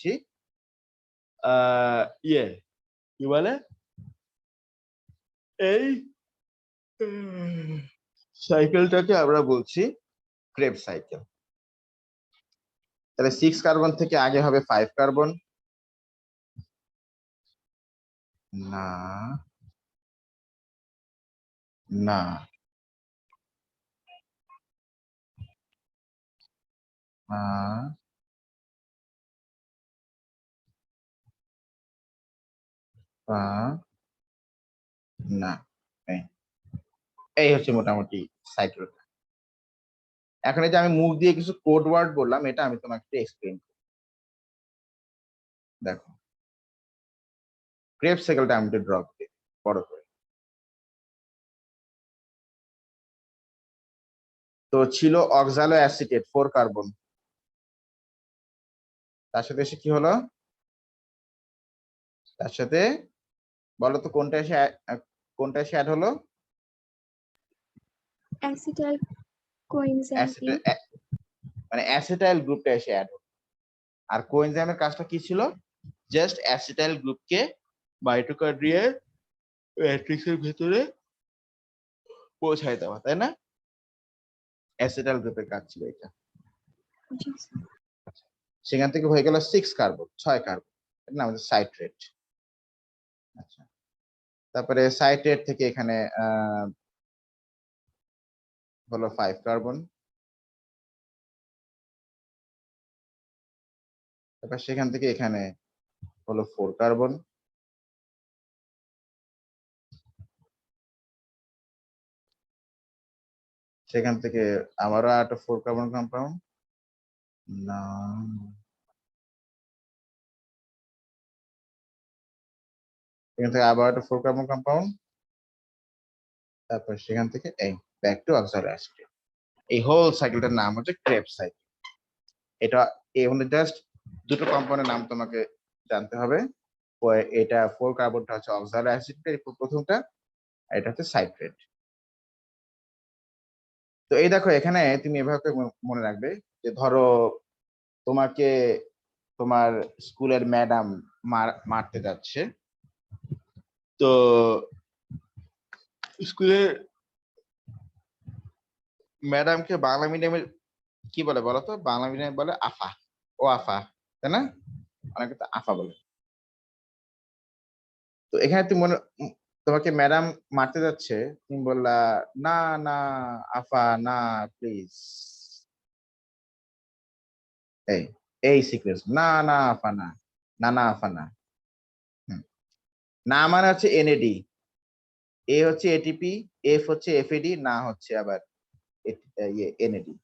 বলছি ইয়ে কি বলে এই সাইকেলটাকে আমরা বলছি ক্রেব সাইকেল। তাহলে 6 কার্বন থেকে আগে হবে 5 কার্বন, না না না, এই হচ্ছে মোটামুটি সাইকেল। এখন এই যে আমি মুখ দিয়ে কিছু কোড ওয়ার্ড বললাম, এটা আমি তোমাকে এক্সপ্লেইন করি। দেখো ক্রেব সাইকেলটা আমি একটু ড্র করি বড় করে। তো ছিল অক্সালো অ্যাসিটেট 4 কার্বন, তার সাথে এসে কি হলো, তার সাথে বলো তো কোনটা এসে অ্যাড হলো? অ্যাসিটাইল কোএনজাইম, মানে অ্যাসিটাইল গ্রুপটা এসে অ্যাড হলো। আর কোএনজাইমের কাজটা কি ছিল? জাস্ট অ্যাসিটাইল গ্রুপকে মাইটোকন্ড্রিয়ার ম্যাট্রিক্সের ভেতরে পৌঁছায় দেওয়া, তাই না? অ্যাসিটাইল গ্রুপের কাজ ছিল এটা। সেখান থেকে হয়ে গেল 6 কার্বন, 6 কার্বন, এটা নাম হচ্ছে সাইট্রেট। আচ্ছা, তারপরে সাইট্রেট থেকে এখানে হলো 5 কার্বন, তারপর সেখান থেকে এখানে হলো 4 কার্বন, সেখান থেকে আবারও একটা 4 কার্বন কম্পাউন্ড, না সেখান থেকে আবার একটা 4 কার্বন কম্পাউন্ড, তারপর সেখান থেকে এই ব্যাক টু অক্সালো অ্যাসিটেট। এই হোল সাইকেলটার নাম হচ্ছে ক্রেব সাইকেল। এটা জাস্ট দুটো কম্পাউন্ডের নাম তোমাকে জানতে হবে। এটা 4 কার্বনটা হচ্ছে অক্সালো অ্যাসিটেট প্রথমটা, আর এটা হচ্ছে সাইট্রেট। তো এই দেখো এখানে তুমি এভাবে মনে রাখবে যে ধরো তোমাকে তোমার স্কুলের ম্যাডাম মারতে যাচ্ছে, তো স্কুলের ম্যাডামকে বাংলা মিডিয়ামে কি বলে বলো তো? বাংলা মিডিয়ামে বলে আফা, ও আফা, তাই না? অনেকে তো আফা বলে। তো এখানে তুমি তোমাকে ম্যাডাম মারতে যাচ্ছে, তুমি বললা না না আফা না প্লিজ, এই এই সিকোয়েন্স, না না আফা না, না না আফা না। না মানে হচ্ছে এনএডি, এ হচ্ছে এটিপি, এফ হচ্ছে এফএডি, না হচ্ছে আবার এনএডি।